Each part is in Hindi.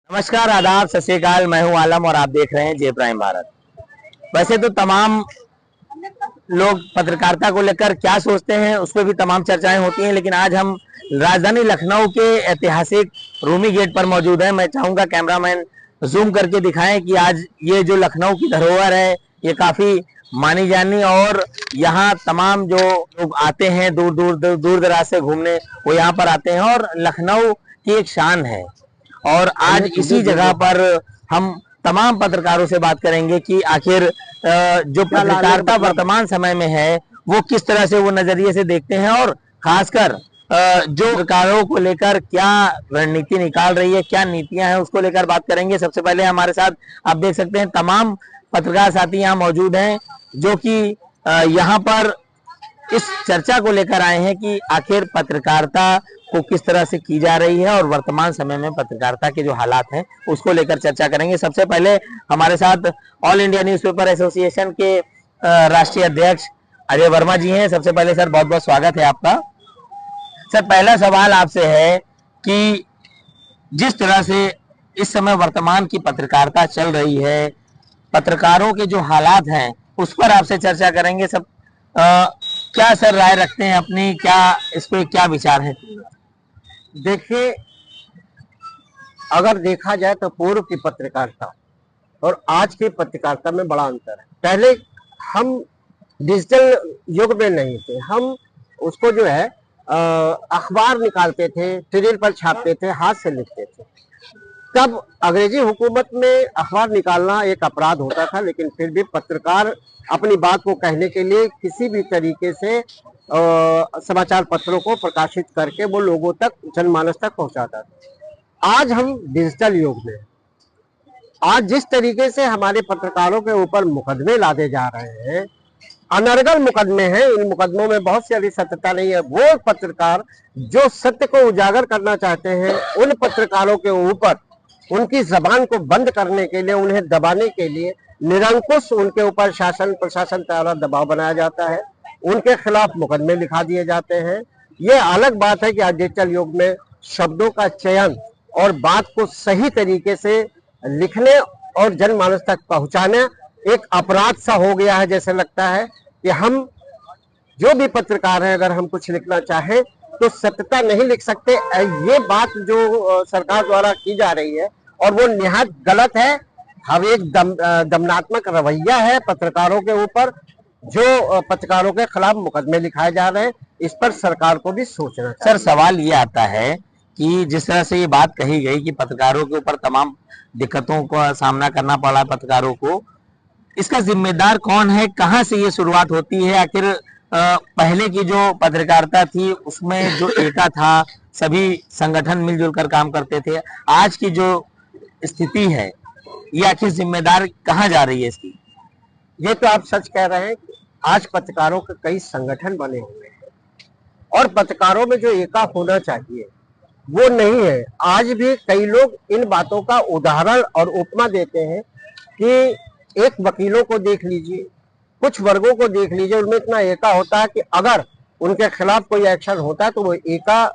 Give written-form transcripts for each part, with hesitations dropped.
नमस्कार, आदाब, सत श्री अकाल। मैं हूं आलम और आप देख रहे हैं जे प्राइम भारत। वैसे तो तमाम लोग पत्रकारिता को लेकर क्या सोचते हैं उस पर भी तमाम चर्चाएं होती हैं, लेकिन आज हम राजधानी लखनऊ के ऐतिहासिक रूमी गेट पर मौजूद हैं। मैं चाहूंगा कैमरामैन जूम करके दिखाएं कि आज ये जो लखनऊ की धरोहर है ये काफी मानी जानी, और यहाँ तमाम जो लोग आते हैं दूर दराज से घूमने, वो यहाँ पर आते हैं और लखनऊ की एक शान है। और आज इसी जगह पर हम तमाम पत्रकारों से बात करेंगे कि आखिर जो पत्रकारिता वर्तमान समय में है वो किस तरह से वो नजरिए से देखते हैं, और खासकर जो पत्रकारों को लेकर क्या रणनीति निकाल रही है, क्या नीतियां हैं, उसको लेकर बात करेंगे। सबसे पहले हमारे साथ आप देख सकते हैं तमाम पत्रकार साथी यहाँ मौजूद हैं जो कि यहाँ पर इस चर्चा को लेकर आए हैं कि आखिर पत्रकारिता को किस तरह से की जा रही है और वर्तमान समय में पत्रकारिता के जो हालात हैं उसको लेकर चर्चा करेंगे। सबसे पहले हमारे साथ ऑल इंडिया न्यूज़पेपर एसोसिएशन के राष्ट्रीय अध्यक्ष अजय वर्मा जी हैं। सबसे पहले सर बहुत बहुत स्वागत है आपका। सर, पहला सवाल आपसे है कि जिस तरह से इस समय वर्तमान की पत्रकारिता चल रही है, पत्रकारों के जो हालात हैं उस पर आपसे चर्चा करेंगे। सब क्या सर राय रखते हैं अपनी, क्या इस पे क्या विचार है? देखिए, अगर देखा जाए तो पूर्व की पत्रकारिता और आज की पत्रकारिता में बड़ा अंतर है। पहले हम डिजिटल युग में नहीं थे, हम उसको जो है अखबार निकालते थे, टिरिल पर छापते थे, हाथ से लिखते थे। तब अंग्रेजी हुकूमत में अखबार निकालना एक अपराध होता था, लेकिन फिर भी पत्रकार अपनी बात को कहने के लिए किसी भी तरीके से समाचार पत्रों को प्रकाशित करके वो लोगों तक, जनमानस तक पहुंचाता था। आज हम डिजिटल युग में, आज जिस तरीके से हमारे पत्रकारों के ऊपर मुकदमे लादे जा रहे हैं, अनर्गल मुकदमे हैं, इन मुकदमों में बहुत सी अधिक सत्यता नहीं है। वो पत्रकार जो सत्य को उजागर करना चाहते हैं, उन पत्रकारों के ऊपर उनकी जबान को बंद करने के लिए, उन्हें दबाने के लिए निरंकुश उनके ऊपर शासन प्रशासन द्वारा दबाव बनाया जाता है, उनके खिलाफ मुकदमे लिखा दिए जाते हैं। ये अलग बात है कि आज डिजिटल युग में शब्दों का चयन और बात को सही तरीके से लिखने और जनमानस तक पहुंचाने एक अपराध सा हो गया है। जैसे लगता है कि हम जो भी पत्रकार हैं, अगर हम कुछ लिखना चाहें तो सत्यता नहीं लिख सकते। ये बात जो सरकार द्वारा की जा रही है और वो निहायत गलत है। हम एक दमनात्मक रवैया है पत्रकारों के ऊपर, जो पत्रकारों के खिलाफ मुकदमे लिखाए जा रहे हैं, इस पर सरकार को भी सोचना चाहिए। सर, सवाल ये आता है कि जिस तरह से ये बात कही गई कि पत्रकारों के ऊपर तमाम दिक्कतों का सामना करना पड़ा पत्रकारों को, इसका जिम्मेदार कौन है? कहाँ से ये शुरुआत होती है? आखिर पहले की जो पत्रकारिता थी उसमें जो एका था, सभी संगठन मिलजुल कर काम करते थे। आज की जो स्थिति है ये आखिर जिम्मेदार कहाँ जा रही है इसकी? ये तो आप सच कह रहे हैं कि आज पत्रकारों के कई संगठन बने हुए हैं और पत्रकारों में जो एका होना चाहिए वो नहीं है। आज भी कई लोग इन बातों का उदाहरण और उपमा देते हैं कि एक वकीलों को देख लीजिए, कुछ वर्गों को देख लीजिए, उनमें इतना एका होता है कि अगर उनके खिलाफ कोई एक्शन होता है तो वो एका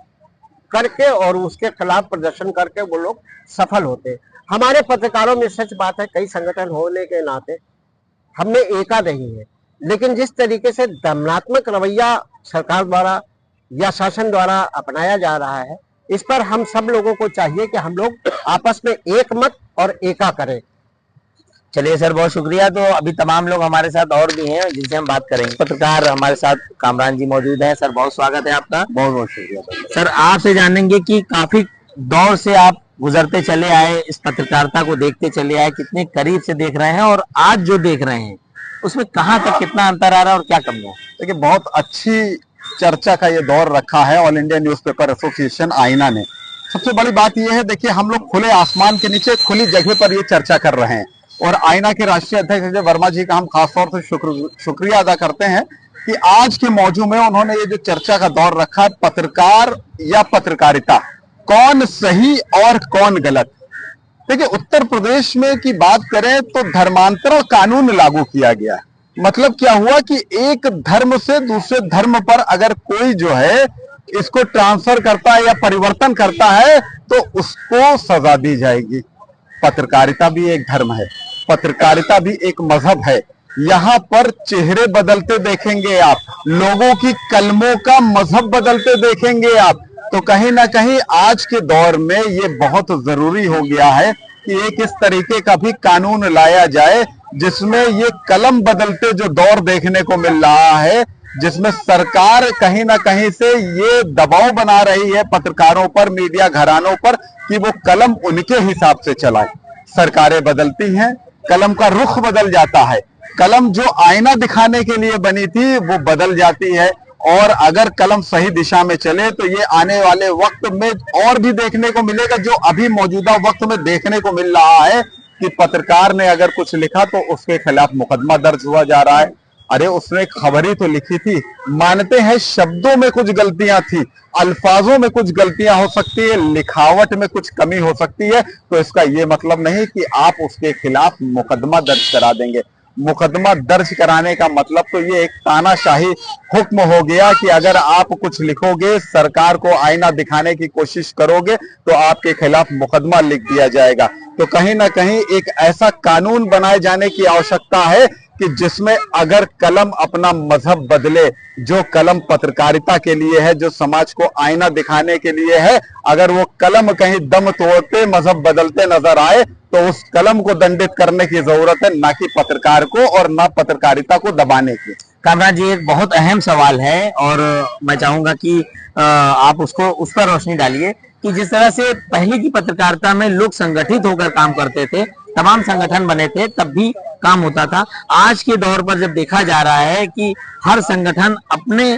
करके और उसके खिलाफ प्रदर्शन करके वो लोग सफल होते हैं। हमारे पत्रकारों में सच बात है, कई संगठन होने के नाते हमने एका नहीं है, लेकिन जिस तरीके से दमनात्मक रवैया सरकार द्वारा या शासन द्वारा अपनाया जा रहा है, इस पर हम सब लोगों को चाहिए कि हम लोग आपस में एक मत और एका करें। चलिए सर, बहुत शुक्रिया। तो अभी तमाम लोग हमारे साथ और भी हैं जिनसे हम बात करेंगे। पत्रकार हमारे साथ कामरान जी मौजूद हैं। सर, बहुत स्वागत है आपका। बहुत बहुत शुक्रिया सर, आपसे जानेंगे कि काफी दौर से आप गुजरते चले आए, इस पत्रकारिता को देखते चले आए, कितने करीब से देख रहे हैं और आज जो देख रहे हैं उसमें कहाँ तक कितना अंतर आ रहा है और क्या कमियां? देखिए, बहुत अच्छी चर्चा का ये दौर रखा है ऑल इंडिया न्यूज़पेपर एसोसिएशन आईना ने। सबसे बड़ी बात यह है, देखिए हम लोग खुले आसमान के नीचे खुली जगह पर ये चर्चा कर रहे हैं और आईना के राष्ट्रीय अध्यक्ष अजय वर्मा जी का हम खासतौर से शुक्रिया अदा करते हैं कि आज के मौजू में उन्होंने ये जो चर्चा का दौर रखा है, पत्रकार या पत्रकारिता, कौन सही और कौन गलत। देखिए, उत्तर प्रदेश में की बात करें तो धर्मांतरण कानून लागू किया गया है। मतलब क्या हुआ कि एक धर्म से दूसरे धर्म पर अगर कोई जो है इसको ट्रांसफर करता है या परिवर्तन करता है तो उसको सजा दी जाएगी। पत्रकारिता भी एक धर्म है, पत्रकारिता भी एक मजहब है। यहाँ पर चेहरे बदलते देखेंगे आप, लोगों की कलमों का मजहब बदलते देखेंगे आप। तो कहीं ना कहीं आज के दौर में ये बहुत जरूरी हो गया है कि एक इस तरीके का भी कानून लाया जाए जिसमें ये कलम बदलते जो दौर देखने को मिल रहा है, जिसमें सरकार कहीं ना कहीं से ये दबाव बना रही है पत्रकारों पर, मीडिया घरानों पर, कि वो कलम उनके हिसाब से चलाए। सरकारें बदलती हैं, कलम का रुख बदल जाता है, कलम जो आईना दिखाने के लिए बनी थी वो बदल जाती है। और अगर कलम सही दिशा में चले तो ये आने वाले वक्त में और भी देखने को मिलेगा, जो अभी मौजूदा वक्त में देखने को मिल रहा है कि पत्रकार ने अगर कुछ लिखा तो उसके खिलाफ मुकदमा दर्ज हुआ जा रहा है। अरे उसने खबर ही तो लिखी थी, मानते हैं शब्दों में कुछ गलतियां थी, अल्फाजों में कुछ गलतियां हो सकती है, लिखावट में कुछ कमी हो सकती है, तो इसका ये मतलब नहीं कि आप उसके खिलाफ मुकदमा दर्ज करा देंगे। मुकदमा दर्ज कराने का मतलब तो ये एक तानाशाही हुक्म हो गया कि अगर आप कुछ लिखोगे, सरकार को आईना दिखाने की कोशिश करोगे तो आपके खिलाफ मुकदमा लिख दिया जाएगा। तो कहीं ना कहीं एक ऐसा कानून बनाए जाने की आवश्यकता है कि जिसमें अगर कलम अपना मजहब बदले, जो कलम पत्रकारिता के लिए है, जो समाज को आईना दिखाने के लिए है, अगर वो कलम कहीं दम तोड़ते, मजहब बदलते नजर आए तो उस कलम को दंडित करने की जरूरत है, ना कि पत्रकार को और ना पत्रकारिता को दबाने की। कामराज जी, एक बहुत अहम सवाल है और मैं चाहूंगा कि आप उसको उस पर रोशनी डालिए कि जिस तरह से पहले की पत्रकारिता में लोग संगठित होकर काम करते थे, तमाम संगठन बने थे, तब भी काम होता था। आज के दौर पर जब देखा जा रहा है कि हर संगठन अपने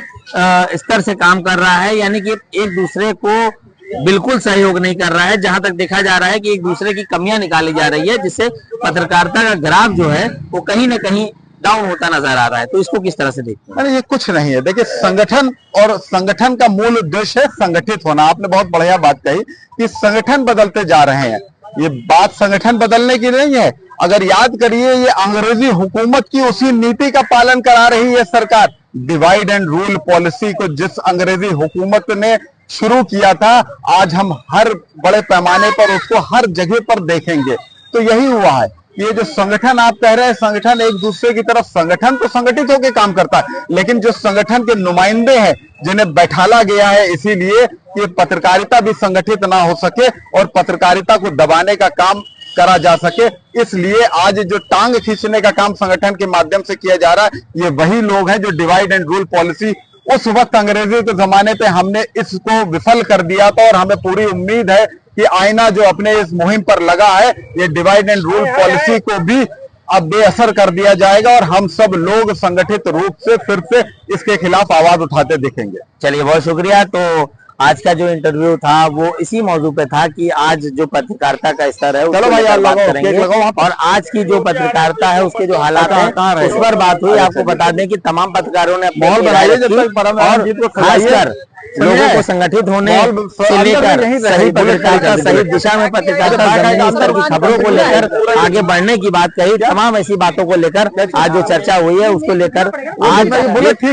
स्तर से काम कर रहा है, यानी कि एक दूसरे को बिल्कुल सहयोग नहीं कर रहा है, जहां तक देखा जा रहा है कि एक दूसरे की कमियां निकाली जा रही है, जिससे पत्रकारिता का ग्राफ जो है वो कहीं ना कहीं डाउन होता नजर आ रहा है। तो इसको किस तरह से देखते हैं? अरे ये कुछ नहीं है, देखिए संगठन और संगठन का मूल उद्देश्य है संगठित होना। आपने बहुत बढ़िया बात कही कि संगठन बदलते जा रहे हैं, ये बात संगठन बदलने की नहीं है। अगर याद करिए, ये अंग्रेजी हुकूमत की उसी नीति का पालन करा रही है सरकार। डिवाइड एंड रूल पॉलिसी को जिस अंग्रेजी हुकूमत ने शुरू किया था, आज हम हर बड़े पैमाने पर उसको हर जगह पर देखेंगे। तो यही हुआ है। ये जो संगठन आप कह रहे हैं, संगठन एक दूसरे की तरफ, संगठन तो संगठित होकर काम करता है, लेकिन जो संगठन के नुमाइंदे हैं जिन्हें बैठाला गया है इसीलिए कि पत्रकारिता भी संगठित ना हो सके और पत्रकारिता को दबाने का काम करा जा सके, इसलिए आज जो टांग खींचने का काम संगठन के माध्यम से किया जा रहा है, ये वही लोग हैं जो डिवाइड एंड रूल पॉलिसी उस वक्त अंग्रेजी के जमाने पे हमने इसको विफल कर दिया था। और हमें पूरी उम्मीद है कि आईना जो अपने इस मुहिम पर लगा है, ये डिवाइड एंड रूल पॉलिसी को भी अब बेअसर कर दिया जाएगा और हम सब लोग संगठित रूप से फिर से इसके खिलाफ आवाज उठाते दिखेंगे। चलिए, बहुत शुक्रिया। तो आज का जो इंटरव्यू था वो इसी मौजू पे था कि आज जो पत्रकारिता का स्तर है, चलो भाई बात करेंगे और आज की जो पत्रकारिता है उसके जो हालात हैं उस पर बात हुई। आपको बता दें कि तमाम पत्रकारों ने अपनी राय रखी और खासकर लोगों को संगठित होने से लेकर सही पत्रकारिता, सही दिशा में पत्रकारिता, जमीनी स्तर की खबरों को लेकर आगे बढ़ने की बात कही। तमाम ऐसी बातों को लेकर आज जो चर्चा हुई है उसको लेकर आज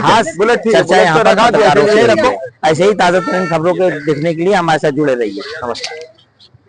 खास चर्चा यहाँ पर पत्रकारों से। ऐसे ही ताजा तरीन खबरों को देखने के लिए हमारे साथ जुड़े रहिए। नमस्कार।